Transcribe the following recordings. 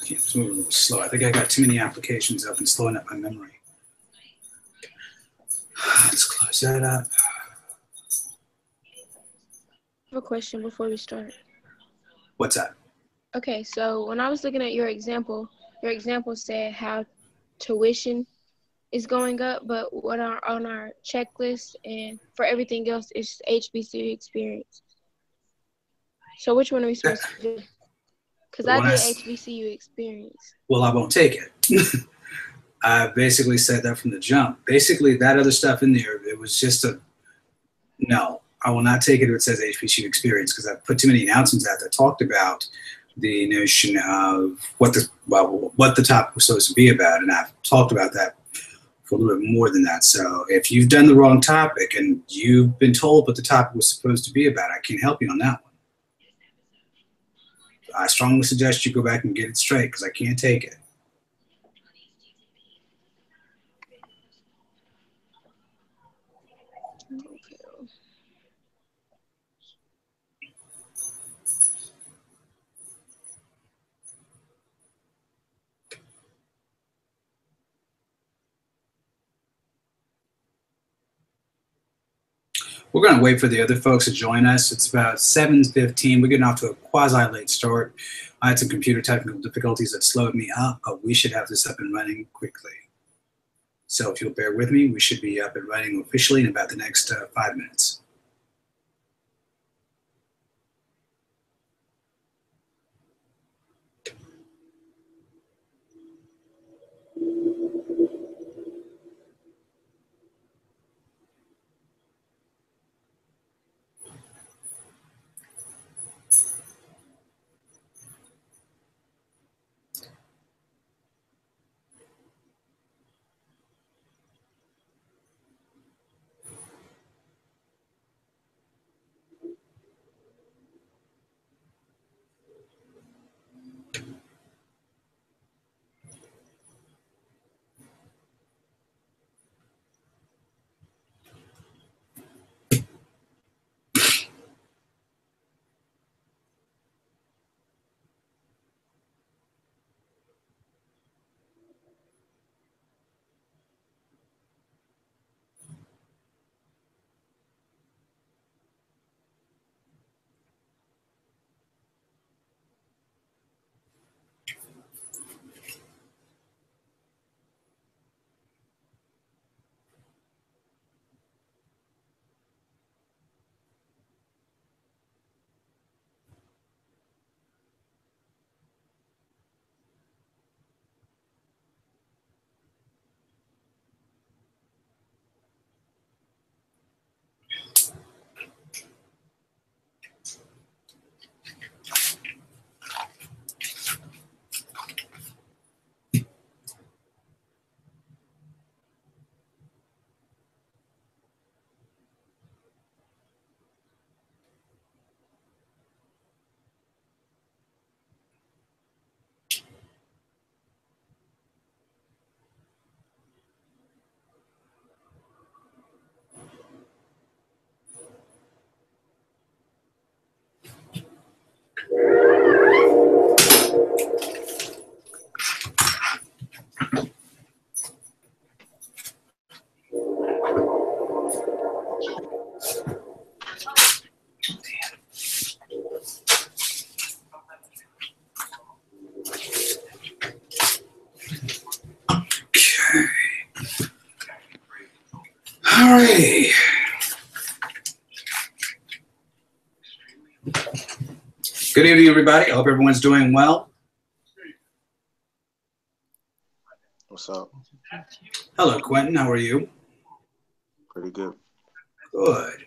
It's moving a little slow. I think I got too many applications up and slowing up my memory. Let's close that up. I have a question before we start. What's that? Okay, so when I was looking at your example said how tuition is going up, but what are on our checklist and for everything else is HBCU experience. So which one are we supposed to do? Because I did HBCU experience. Well, I won't take it. I basically said that from the jump. Basically, that other stuff in there, it was just a no. I will not take it if it says HBCU experience because I've put too many announcements out that talked about the notion of what the topic was supposed to be about, and I've talked about that for a little bit more than that. So if you've done the wrong topic and you've been told what the topic was supposed to be about, I can't help you on that one. I strongly suggest you go back and get it straight because I can't take it. We're going to wait for the other folks to join us. It's about 7:15. We're getting off to a quasi-late start. I had some computer technical difficulties that slowed me up, but we should have this up and running quickly. So if you'll bear with me, we should be up and running officially in about the next 5 minutes. All right. Good evening, everybody. I hope everyone's doing well. What's up? Hello, Quentin. How are you? Pretty good. Good.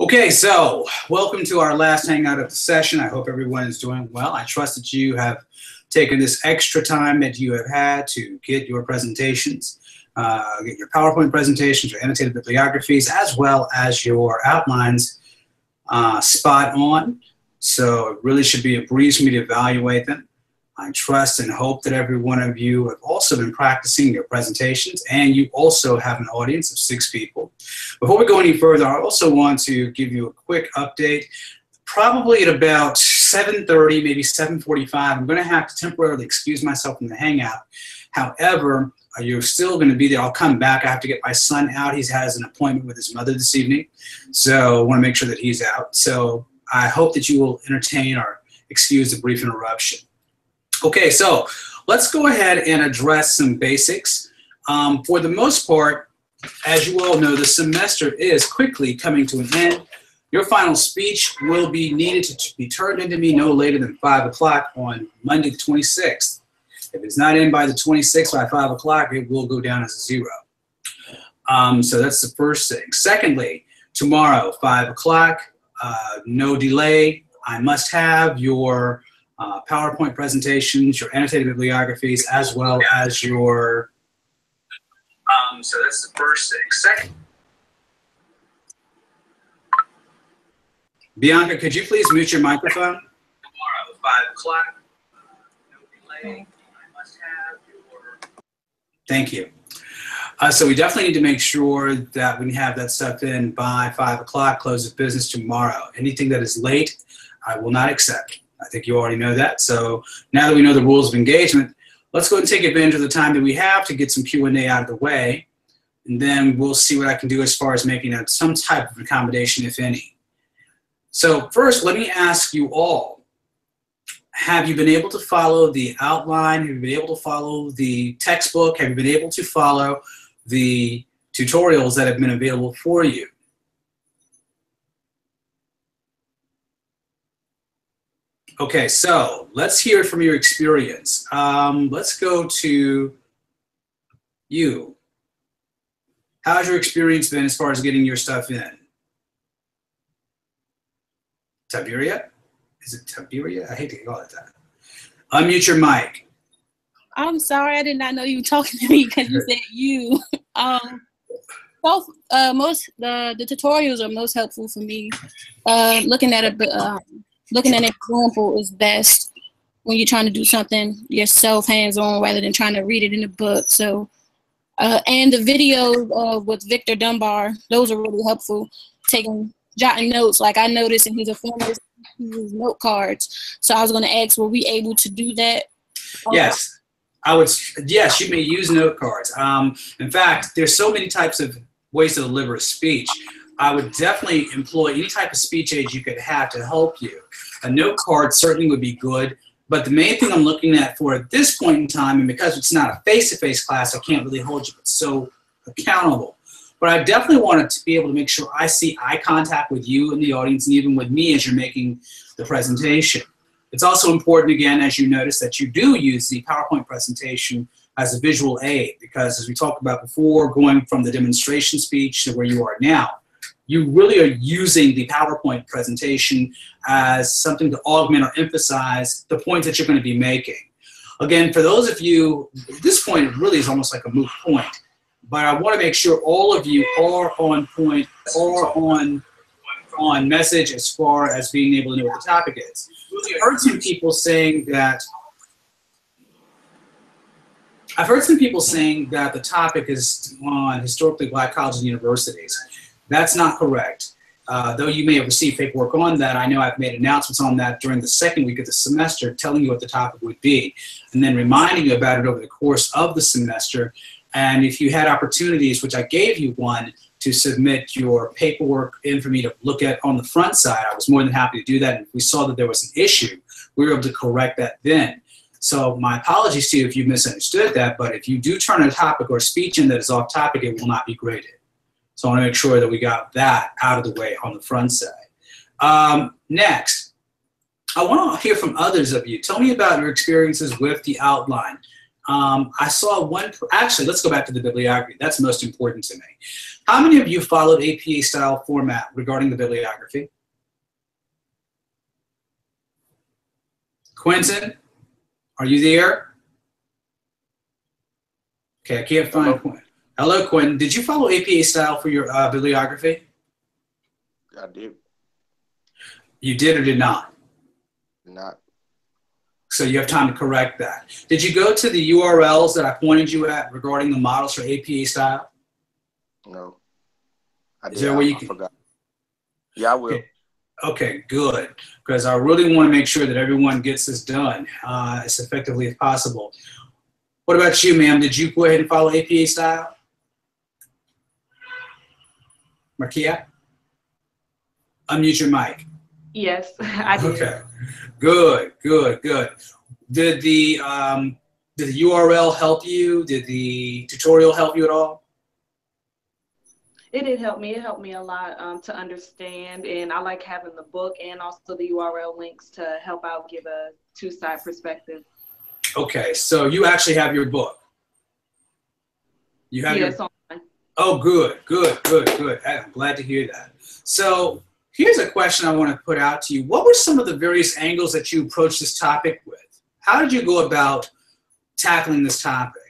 Okay, so welcome to our last hangout of the session. I hope everyone is doing well. I trust that you have taken this extra time that you have had to get your presentations, get your PowerPoint presentations, your annotated bibliographies, as well as your outlines spot on. So it really should be a breeze for me to evaluate them. I trust and hope that every one of you have also been practicing your presentations, and you also have an audience of 6 people. Before we go any further, I also want to give you a quick update. Probably at about 7:30, maybe 7:45. I'm going to have to temporarily excuse myself from the hangout. However, you're still going to be there. I'll come back. I have to get my son out. He has an appointment with his mother this evening, so I want to make sure that he's out. So I hope that you will entertain or excuse the brief interruption. Okay, so let's go ahead and address some basics. For the most part, as you all know, the semester is quickly coming to an end. Your final speech will be needed to be turned into me no later than 5 o'clock on Monday the 26th. If it's not in by the 26th by 5 o'clock, it will go down as a 0. So that's the first thing. Secondly, tomorrow, 5 o'clock, no delay. I must have your PowerPoint presentations, your annotated bibliographies, as well as your... so that's the first thing. Second, Bianca, could you please mute your microphone? Tomorrow, 5 o'clock, no delay. I must have your... Thank you. So we definitely need to make sure that we have that stuff in by 5 o'clock, close of business tomorrow. Anything that is late, I will not accept. I think you already know that. So now that we know the rules of engagement, let's go ahead and take advantage of the time that we have to get some Q&A out of the way. And then we'll see what I can do as far as making some type of accommodation, if any. So first, let me ask you all, have you been able to follow the outline? Have you been able to follow the textbook? Have you been able to follow the tutorials that have been available for you? Okay, so let's hear from your experience. Let's go to you. How's your experience been as far as getting your stuff in? Tiberia? Is it Tiberia? I hate to call it that. Unmute your mic. I'm sorry, I did not know you were talking to me because you said you. The tutorials are most helpful for me. Looking at an example is best when you're trying to do something yourself, hands-on, rather than trying to read it in a book. So, and the videos with Victor Dunbar, those are really helpful. Jotting notes, like I noticed, and he's a former he uses note cards. So I was going to ask, were we able to do that? Yes, I would. Yes, you may use note cards. In fact, there's so many types of ways to deliver a speech. I would definitely employ any type of speech aid you could have to help you. A note card certainly would be good, but the main thing I'm looking at for at this point in time, and because it's not a face-to-face class, I can't really hold you so accountable. But I definitely wanted to be able to make sure I see eye contact with you in the audience and even with me as you're making the presentation. It's also important, again, as you notice, that you do use the PowerPoint presentation as a visual aid, because as we talked about before, going from the demonstration speech to where you are now, you really are using the PowerPoint presentation as something to augment or emphasize the points that you're going to be making. Again, for those of you, at this point, it really is almost like a moot point. But I want to make sure all of you are on point, or on message as far as being able to know what the topic is. I've heard some people saying that the topic is on historically black colleges and universities. That's not correct. Though you may have received paperwork on that, I know I've made announcements on that during the second week of the semester, telling you what the topic would be, and then reminding you about it over the course of the semester. And if you had opportunities, which I gave you one, to submit your paperwork in for me to look at on the front side, I was more than happy to do that. And if we saw that there was an issue, we were able to correct that then. So my apologies to you if you misunderstood that, but if you do turn a topic or a speech in that is off topic, it will not be graded. So I want to make sure that we got that out of the way on the front side. Next, I want to hear from others of you. Tell me about your experiences with the outline. I saw one, actually, let's go back to the bibliography. That's most important to me. How many of you followed APA style format regarding the bibliography? Quentin, are you there? Okay, I can't find Quentin. Hello, Quentin. Did you follow APA style for your bibliography? I did. You did or did not? Not. So you have time to correct that. Did you go to the URLs that I pointed you at regarding the models for APA style? No. I did. Is there a way you can? Forgot. Yeah, I will. Okay. Okay, good. Because I really want to make sure that everyone gets this done as effectively as possible. What about you, ma'am? Did you go ahead and follow APA style? Markia? Unmute your mic. Yes, I did. Okay. Good, good, good. Did the URL help you? Did the tutorial help you at all? It did help me. It helped me a lot to understand, and I like having the book and also the URL links to help out give a two-side perspective. Okay, so you actually have your book. You have Yes, your. online. Oh, good, good, good, good. I'm glad to hear that. So here's a question I want to put out to you. What were some of the various angles that you approached this topic with? How did you go about tackling this topic?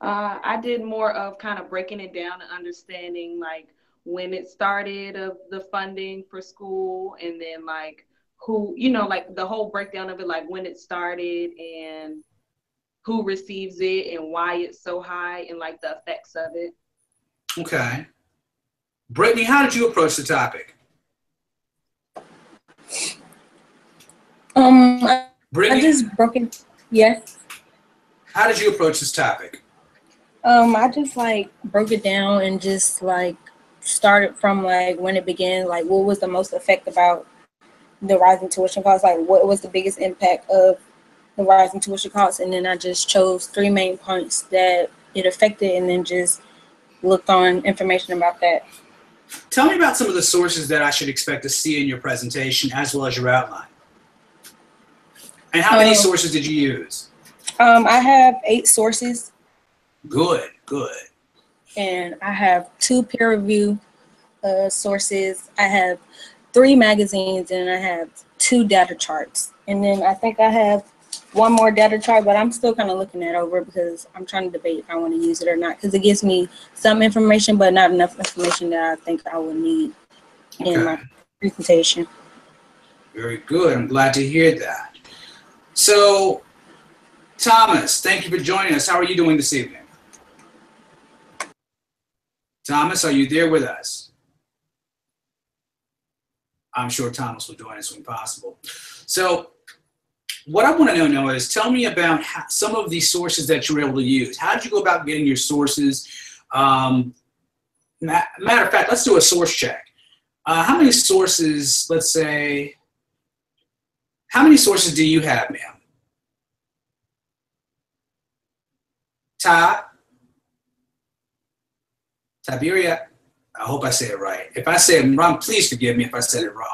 I did more of kind of breaking it down and understanding like when it started of the funding for school, and then like who, like the whole breakdown of it, like when it started and who receives it and why it's so high and like the effects of it. Okay. Brittany, how did you approach the topic? Brittany, I just broke it. Yes. how did you approach this topic? I just like broke it down and just like started from like when it began, like what was the most effect about the rising tuition costs, like what was the biggest impact of the rising tuition costs, and then I just chose 3 main points that it affected and then just looked on information about that. Tell me about some of the sources that I should expect to see in your presentation as well as your outline. And how many sources did you use? I have 8 sources. Good, good. And I have 2 peer review sources. I have 3 magazines, and I have 2 data charts. And then I think I have 1 more data chart, but I'm still kind of looking that over because I'm trying to debate if I want to use it or not, because it gives me some information, but not enough information that I think I would need in my presentation. Very good. I'm glad to hear that. So, Thomas, thank you for joining us. How are you doing this evening? Thomas, are you there with us? I'm sure Thomas will join us when possible. So, what I want to know is, tell me about some of the sources that you were able to use. How did you go about getting your sources? Matter of fact, let's do a source check. How many sources, let's say, how many sources do you have, ma'am? Tiberia, I hope I say it right. If I say it wrong, please forgive me if I said it wrong.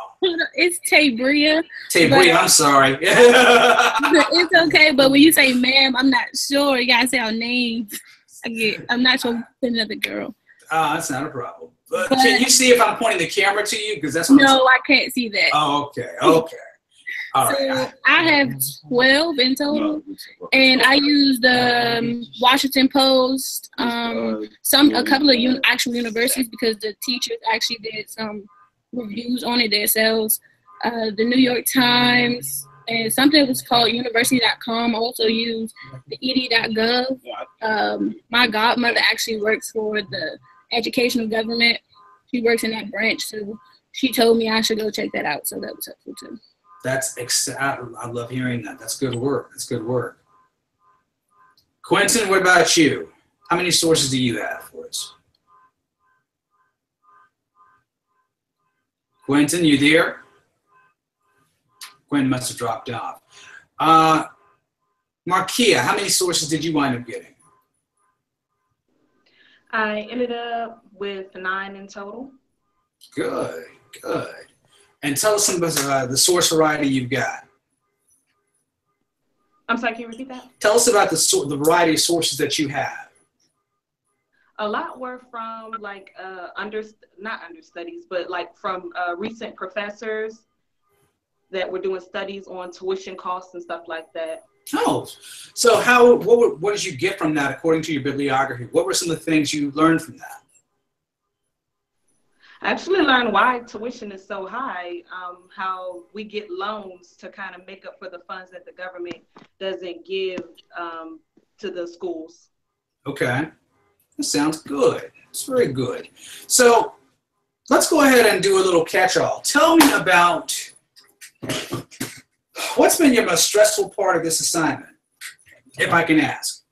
It's Tabria. Tabria, I'm sorry. It's okay, but when you say ma'am, I'm not sure. You gotta say our names. I'm not sure it's another girl. That's not a problem. But can you see if I'm pointing the camera to you? Because that's what I can't see that. Oh, okay, okay. All so right. I have 12 in total, and I use the Washington Post, a couple of actual universities because the teachers actually did some reviews on it themselves. The New York Times, and something that was called university.com. I also use the ed.gov. My godmother actually works for the educational government. She works in that branch, so she told me I should go check that out, so that was helpful too. I love hearing that. That's good work. That's good work. Quentin, what about you? How many sources do you have for us? Quentin, you there? Quentin must have dropped off. Markia, how many sources did you wind up getting? I ended up with 9 in total. Good, good. And tell us some about the source variety you've got. I'm sorry, can you repeat that? Tell us about the variety of sources that you have. A lot were from like not understudies, but like from recent professors that were doing studies on tuition costs and stuff like that. Oh, so what did you get from that according to your bibliography? What were some of the things you learned from that? I actually learned why tuition is so high, how we get loans to kind of make up for the funds that the government doesn't give to the schools. Okay, that sounds good. It's very good. So let's go ahead and do a little catch-all. Tell me about what's been your most stressful part of this assignment, if I can ask.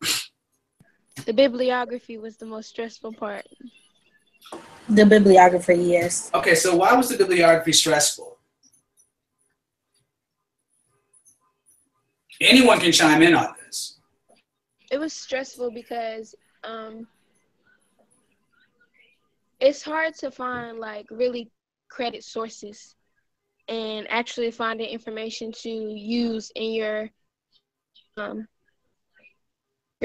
The bibliography was the most stressful part. The bibliography, yes. Okay, so why was the bibliography stressful? Anyone can chime in on this. It was stressful because it's hard to find like really credit sources and actually finding information to use in your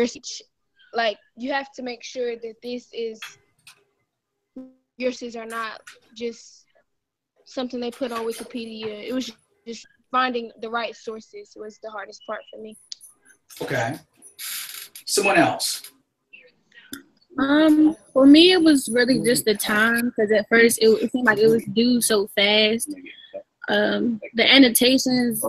speech. Like you have to make sure that your sources are not just something they put on Wikipedia. It was just finding the right sources was the hardest part for me. Okay. Someone else. For me, it was really just the time, because at first it seemed like it was due so fast. The annotations,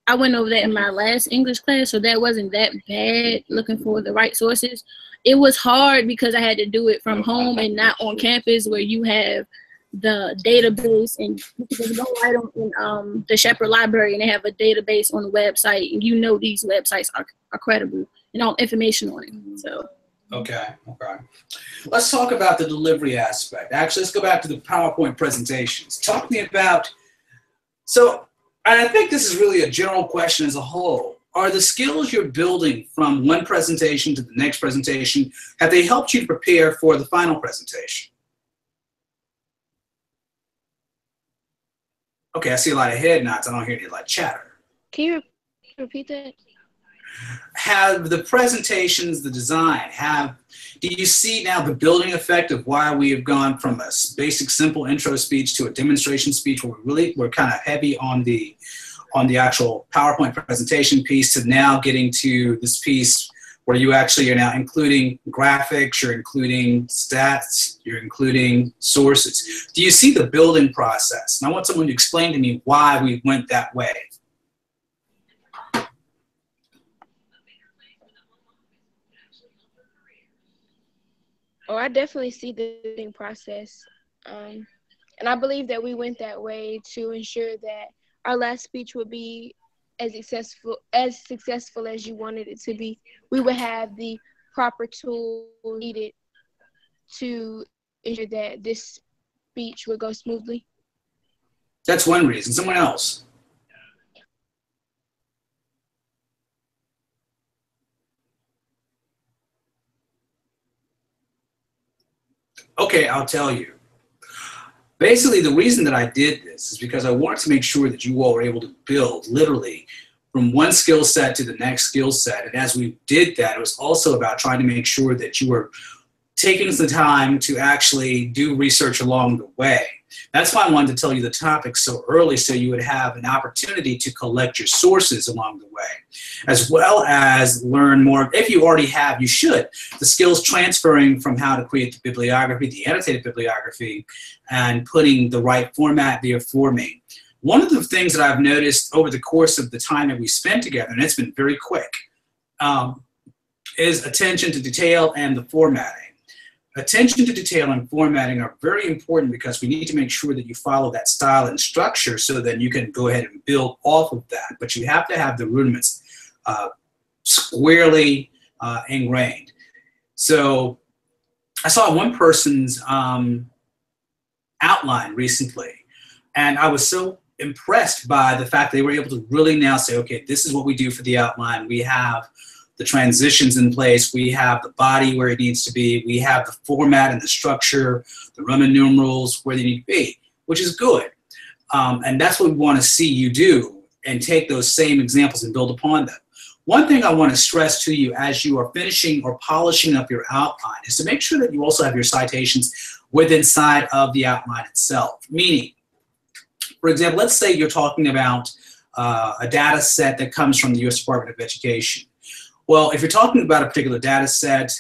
I went over that in my last English class, so that wasn't that bad, looking for the right sources. It was hard because I had to do it from home and not on campus where you have the database, and because you go right on in the Shepherd Library and they have a database on the website, and you know these websites are credible and all information on it. So. Okay. Let's talk about the delivery aspect. Actually, let's go back to the PowerPoint presentations. Talk to me about, and I think this is really a general question as a whole. Are the skills you're building from one presentation to the next presentation, have they helped you prepare for the final presentation? Okay, I see a lot of head nods. I don't hear any like chatter. Can you repeat that? Have the presentations, the design, do you see now the building effect of why we have gone from a basic simple intro speech to a demonstration speech where we're kind of heavy on the actual PowerPoint presentation piece to now getting to this piece where you actually are now including graphics, you're including stats, you're including sources. Do you see the building process? And I want someone to explain to me why we went that way. Oh, I definitely see the building process. And I believe that we went that way to ensure that our last speech would be as successful as you wanted it to be. We would have the proper tools needed to ensure that this speech would go smoothly. That's one reason. Someone else. Okay, I'll tell you. Basically, the reason that I did this is because I wanted to make sure that you all were able to build literally from one skill set to the next skill set. And as we did that, it was also about trying to make sure that you were taking the time to actually do research along the way. That's why I wanted to tell you the topic so early, so you would have an opportunity to collect your sources along the way, as well as learn more. If you already have, you should. The skills transferring from how to create the bibliography, the annotated bibliography, and putting the right format there for me. One of the things that I've noticed over the course of the time that we spent together, and it's been very quick, is attention to detail and the formatting. Attention to detail and formatting are very important because we need to make sure that you follow that style and structure so that you can go ahead and build off of that. But you have to have the rudiments squarely ingrained. So I saw one person's outline recently, and I was so impressed by the fact they were able to really now say, okay, this is what we do for the outline. We have the transitions in place, we have the body where it needs to be, we have the format and the structure, the Roman numerals where they need to be, which is good. And that's what we want to see you do, and take those same examples and build upon them. One thing I want to stress to you as you are finishing or polishing up your outline is to make sure that you also have your citations inside of the outline itself. Meaning, for example, let's say you're talking about a data set that comes from the U.S. Department of Education. Well, if you're talking about a particular data set,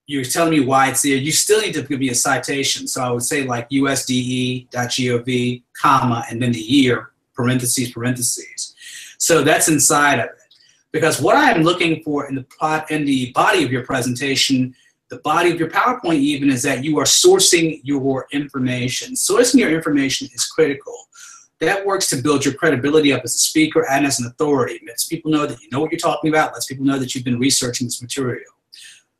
you're telling me why it's there, you still need to give me a citation. So I would say like USDE.gov, comma, and then the year, parentheses, parentheses. So that's inside of it. Because what I am looking for in the body of your presentation the body of your PowerPoint even is that you are sourcing your information. Sourcing your information is critical. That works to build your credibility up as a speaker and as an authority. It lets people know that you know what you're talking about, lets people know that you've been researching this material.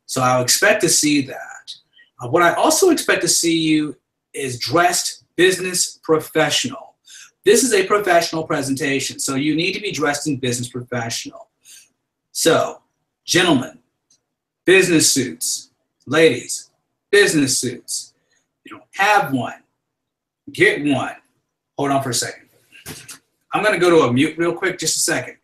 So I expect to see that. What I also expect to see you is dressed business professional. This is a professional presentation, so you need to be dressed in business professional. So, gentlemen, business suits. Ladies, business suits. If you don't have one, get one. Hold on for a second. I'm going to go to a mute real quick, just a second.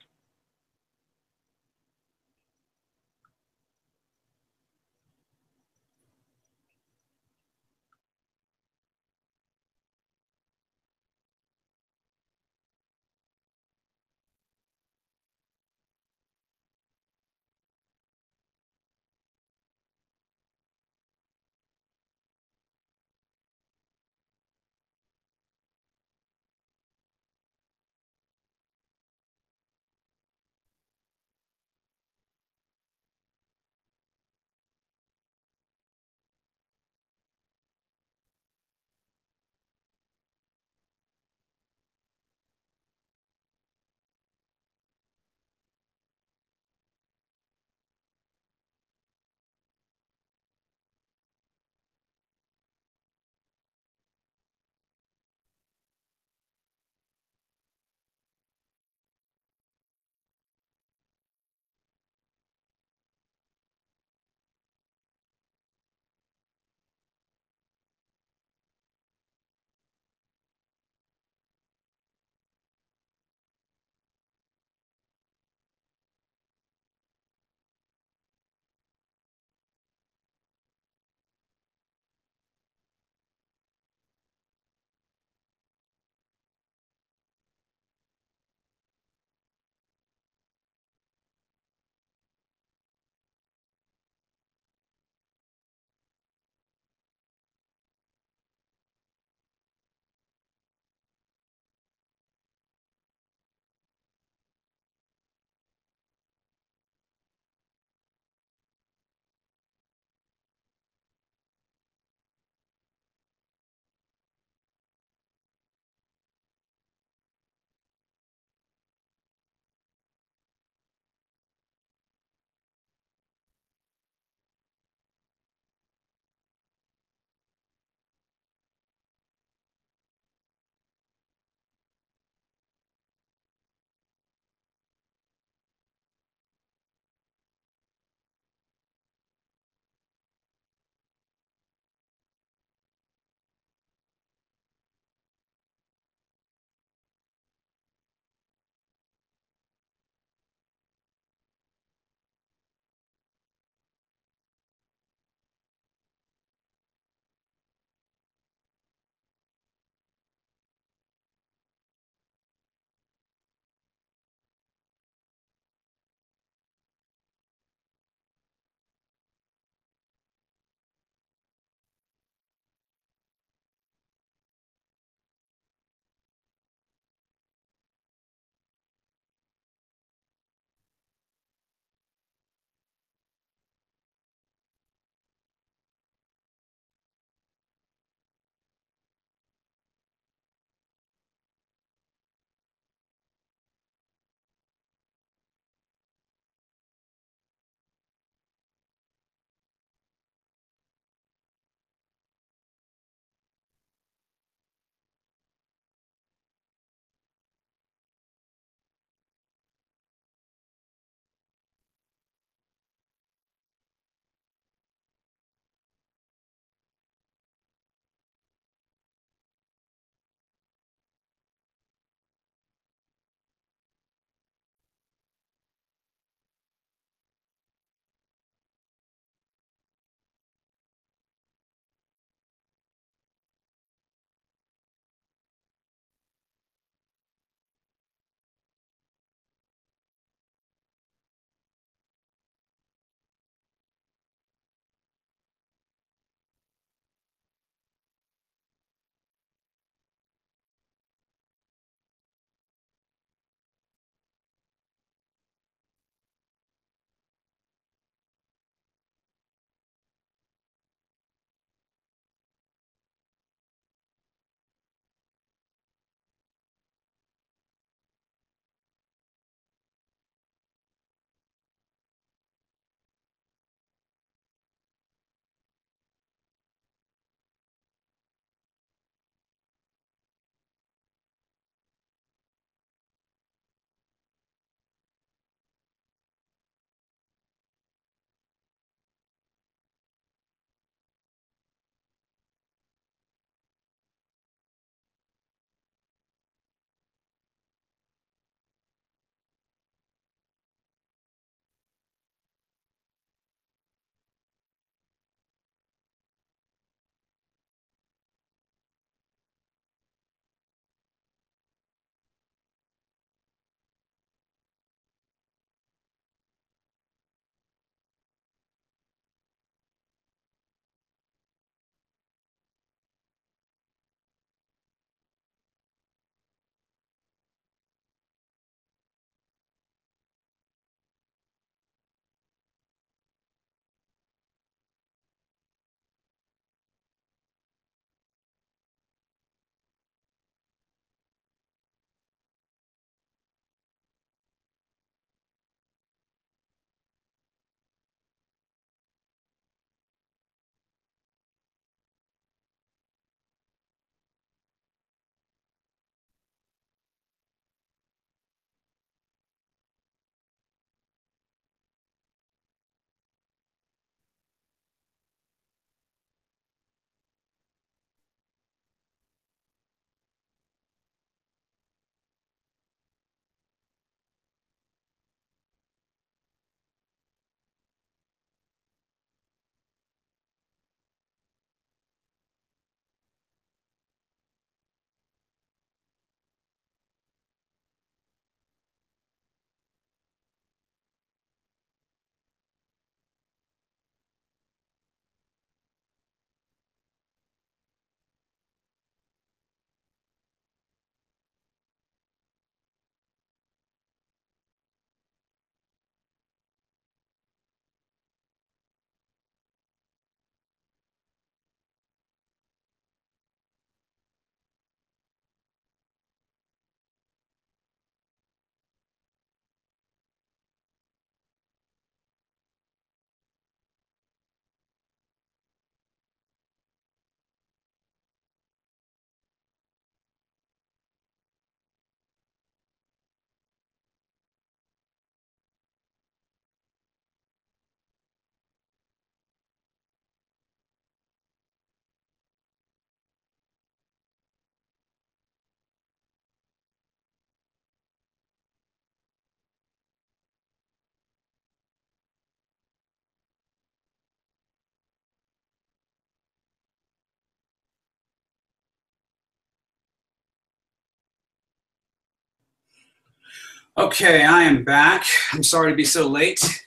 Okay, I am back. I'm sorry to be so late.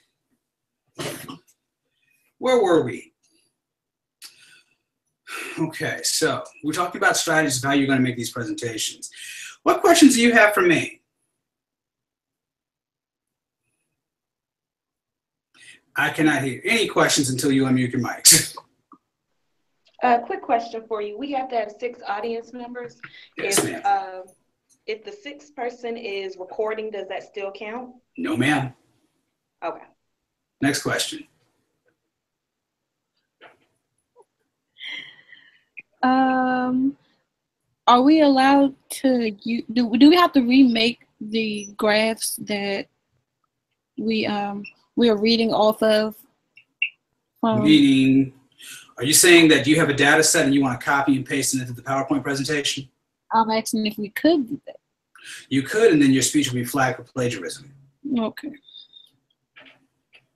Where were we? Okay, so we're talking about strategies of how you're going to make these presentations. What questions do you have for me? I cannot hear any questions until you unmute your mics. Quick question for you. We have to have 6 audience members. Yes, ma'am. If the 6th person is recording, does that still count? No, ma'am. Okay. Next question. Are we allowed to do we have to remake the graphs that we are reading off of? Meaning, are you saying that you have a data set and you want to copy and paste it into the PowerPoint presentation? I'm asking if we could do that. You could, and then your speech will be flagged for plagiarism. Okay.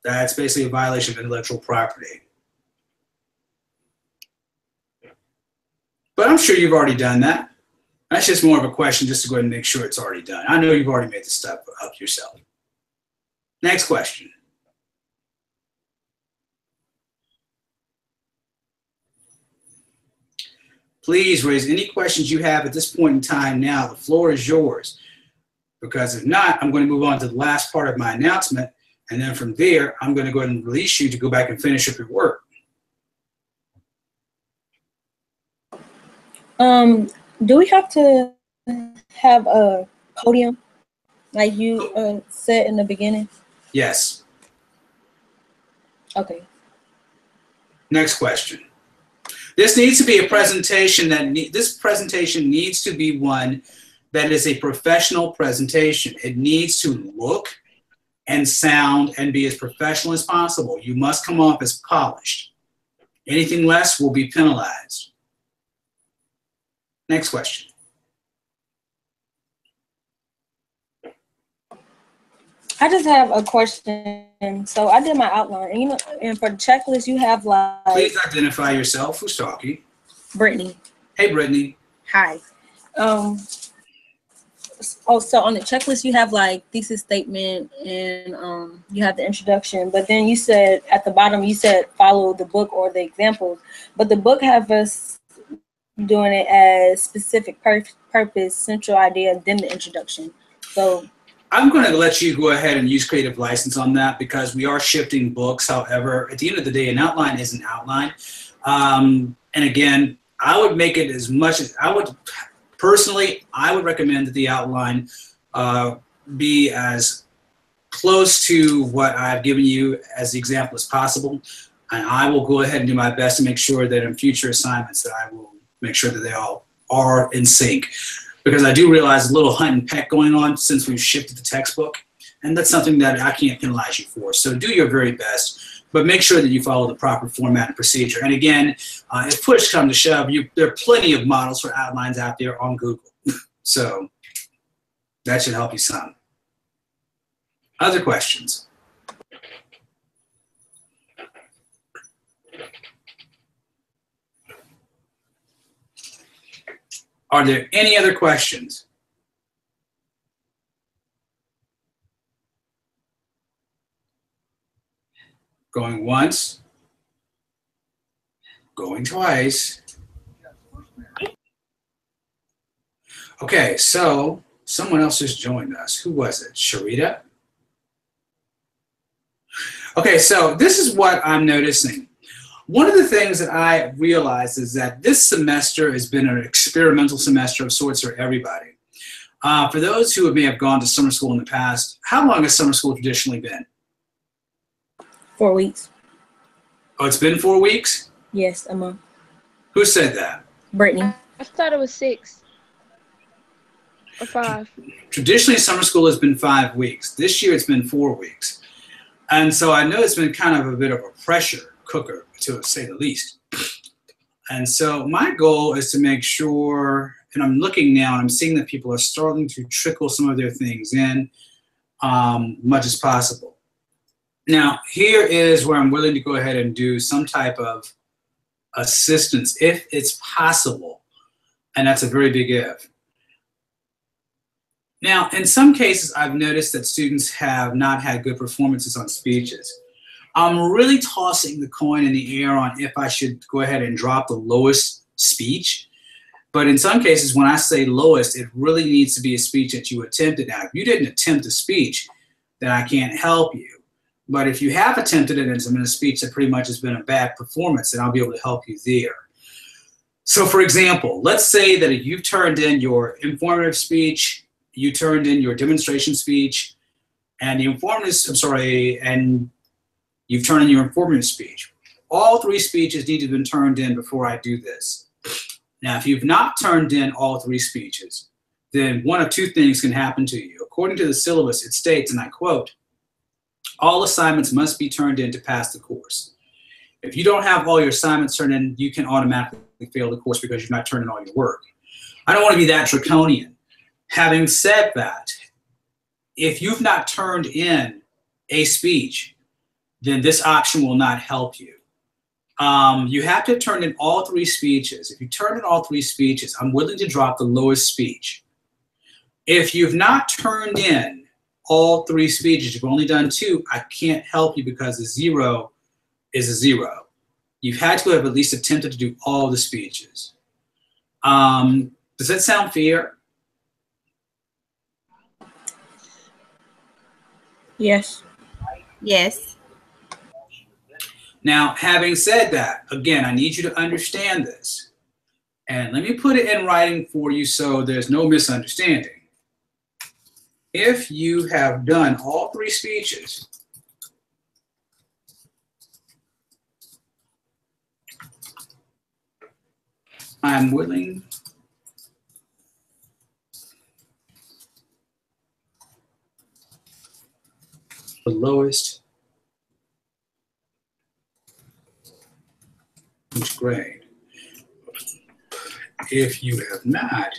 That's basically a violation of intellectual property. But I'm sure you've already done that. That's just more of a question just to go ahead and make sure it's already done. I know you've already made this stuff up yourself. Next question. Please raise any questions you have at this point in time now. The floor is yours. Because if not, I'm going to move on to the last part of my announcement. And then from there, I'm going to go ahead and release you to go back and finish up your work. Do we have to have a podium like you said in the beginning? Yes. Okay. Next question. This needs to be a presentation this presentation needs to be one that is a professional presentation. It needs to look and sound and be as professional as possible. You must come off as polished. Anything less will be penalized. Next question. I just have a question. So I did my outline, and and for the checklist, you have like. Please identify yourself. Who's talking? Brittany. Hey, Brittany. Hi. So on the checklist, you have like thesis statement and you have the introduction, but then you said at the bottom, you said follow the book or the examples, but the book have us doing it as specific purpose, central idea, then the introduction. So I'm going to let you go ahead and use creative license on that because we are shifting books. However, at the end of the day, an outline is an outline. And again, I would make it as much as I would personally, I would recommend that the outline be as close to what I've given you as the example as possible. And I will go ahead and do my best to make sure that in future assignments that I will make sure that they all are in sync. Because I do realize a little hunt and peck going on since we've shifted the textbook. And that's something that I can't penalize you for. So do your very best, but make sure that you follow the proper format and procedure. And again, if push comes to shove, there are plenty of models for outlines out there on Google. So that should help you some. Other questions? Are there any other questions? Going once, going twice. Okay, so someone else just joined us. Who was it? Sharita? Okay, so this is what I'm noticing. One of the things that I realized is that this semester has been an experimental semester of sorts for everybody. For those who may have gone to summer school in the past, how long has summer school traditionally been? 4 weeks. Oh, it's been 4 weeks? Yes, a month. Who said that? Brittany. I thought it was 6 or 5. Traditionally, summer school has been 5 weeks. This year, it's been 4 weeks. And so I know it's been kind of a bit of a pressure cooker, to say the least. And so my goal is to make sure, and I'm looking now, and I'm seeing that people are starting to trickle some of their things in much as possible. Now, here is where I'm willing to go ahead and do some type of assistance, if it's possible. And that's a very big if. Now, in some cases, I've noticed that students have not had good performances on speeches. I'm really tossing the coin in the air on if I should go ahead and drop the lowest speech. But in some cases, when I say lowest, it really needs to be a speech that you attempted. Now, if you didn't attempt a speech, then I can't help you. But if you have attempted it and it's been a speech that pretty much has been a bad performance, then I'll be able to help you there. So for example, let's say that if you've turned in your informative speech, you turned in your demonstration speech, and the and you've turned in your informative speech. All three speeches need to have been turned in before I do this. Now, if you've not turned in all three speeches, then one of two things can happen to you. According to the syllabus, it states, and I quote, all assignments must be turned in to pass the course. If you don't have all your assignments turned in, you can automatically fail the course because you've not turned in all your work. I don't want to be that draconian. Having said that, if you've not turned in a speech, then this option will not help you. You have to turn in all three speeches. If you turn in all three speeches, I'm willing to drop the lowest speech. If you've not turned in all three speeches, you've only done two, I can't help you because a 0 is a 0. You've had to have at least attempted to do all the speeches. Does that sound fair? Yes. Yes. Now, having said that, again, I need you to understand this. And let me put it in writing for you so there's no misunderstanding. If you have done all three speeches, I'm willing the lowest grade. If you have not,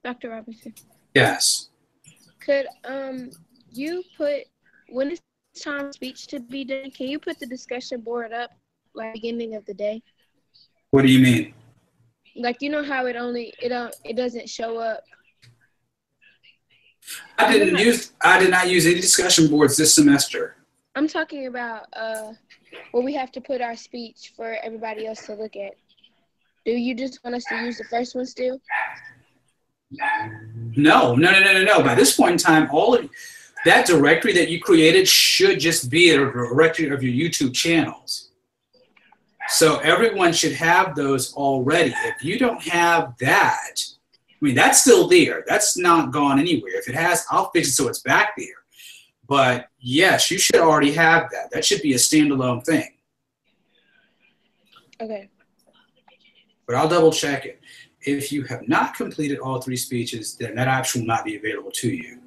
Dr. Robinson, yes. could you put, when it's time for speech to be done, can you put the discussion board up like beginning of the day? What do you mean? Like, you know how it doesn't show up. I did not use any discussion boards this semester. I'm talking about where we have to put our speech for everybody else to look at. Do you just want us to use the first one still? No. By this point in time, all of that directory that you created should just be a directory of your YouTube channels. So everyone should have those already. If you don't have that, I mean, that's still there. That's not gone anywhere. If it has, I'll fix it so it's back there. But yes, you should already have that. That should be a standalone thing. Okay. But I'll double check it. If you have not completed all three speeches, then that option will not be available to you.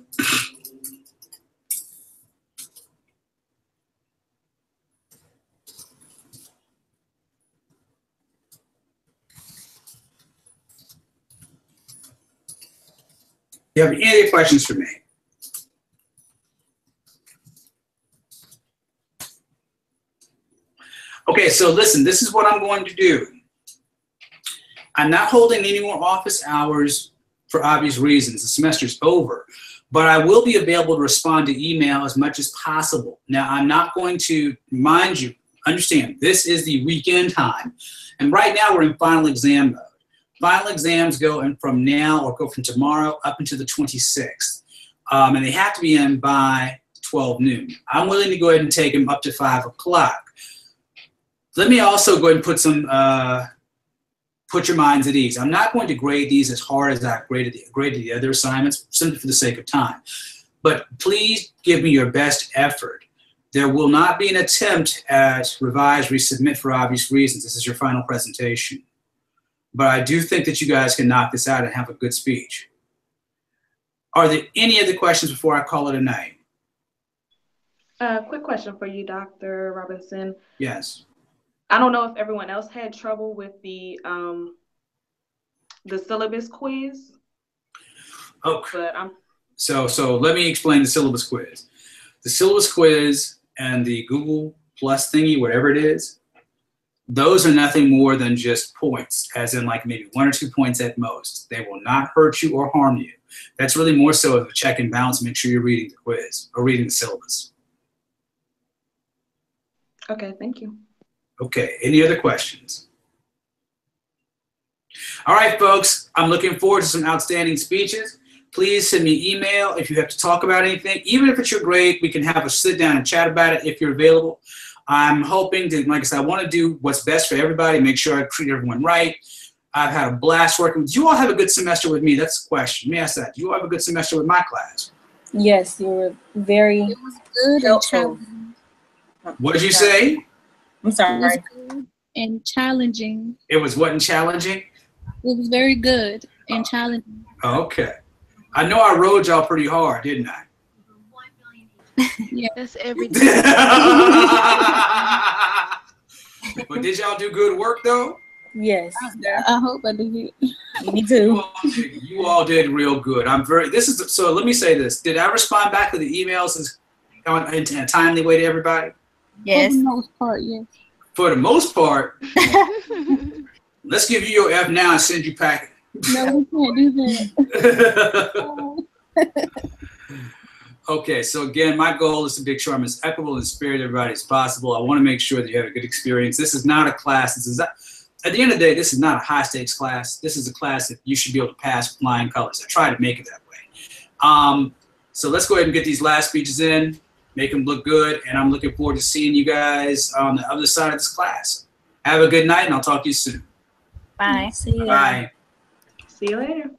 Do you have any other questions for me? Okay, so listen, this is what I'm going to do. I'm not holding any more office hours for obvious reasons. The semester's over, but I will be available to respond to email as much as possible. Now, I'm not going to, mind you, understand, this is the weekend time. And right now we're in final exam mode. Final exams go in from now or go from tomorrow up until the 26th. And they have to be in by 12 noon. I'm willing to go ahead and take them up to 5 o'clock. Let me also go ahead and put some, put your minds at ease. I'm not going to grade these as hard as I've graded the other assignments, simply for the sake of time. But please give me your best effort. There will not be an attempt at revise, resubmit for obvious reasons. This is your final presentation. But I do think that you guys can knock this out and have a good speech. Are there any other questions before I call it a night? Quick question for you, Dr. Robinson. Yes. I don't know if everyone else had trouble with the syllabus quiz. Okay. But So let me explain the syllabus quiz. The syllabus quiz and the Google Plus thingy, whatever it is, those are nothing more than just points, as in like maybe 1 or 2 points at most. They will not hurt you or harm you. That's really more so of a check and balance. Make sure you're reading the quiz or reading the syllabus. Okay, thank you. Okay, any other questions? All right, folks, I'm looking forward to some outstanding speeches. Please send me an email if you have to talk about anything. Even if it's your grade, we can have a sit down and chat about it if you're available. I'm hoping to, like I said, I want to do what's best for everybody, make sure I treat everyone right. I've had a blast working with you. You all have a good semester with me. That's the question. Let me ask that. Do you all have a good semester with my class? Yes, you were very. It was good and helpful. challenging. What did you say? I'm It sorry. was good and challenging. It wasn't challenging? It was very good and challenging. Okay. I know I rode y'all pretty hard, didn't I? Yeah, that's everything. But did y'all do good work though? Yes, I hope I did it. me too. You all did real good. So let me say this. Did I respond back to the emails in a timely way to everybody? For the most part, yes. For the most part, let's give you your F now and send you packing. No, we can't do that. Okay, so again, my goal is to make sure I'm as equitable and spirited to everybody as possible. I want to make sure that you have a good experience. This is not a class. This is not, at the end of the day, this is not a high stakes class. This is a class that you should be able to pass with flying colors. I try to make it that way. So let's go ahead and get these last speeches in, make them look good, and I'm looking forward to seeing you guys on the other side of this class. Have a good night, and I'll talk to you soon. Bye. See you. Bye. See you later.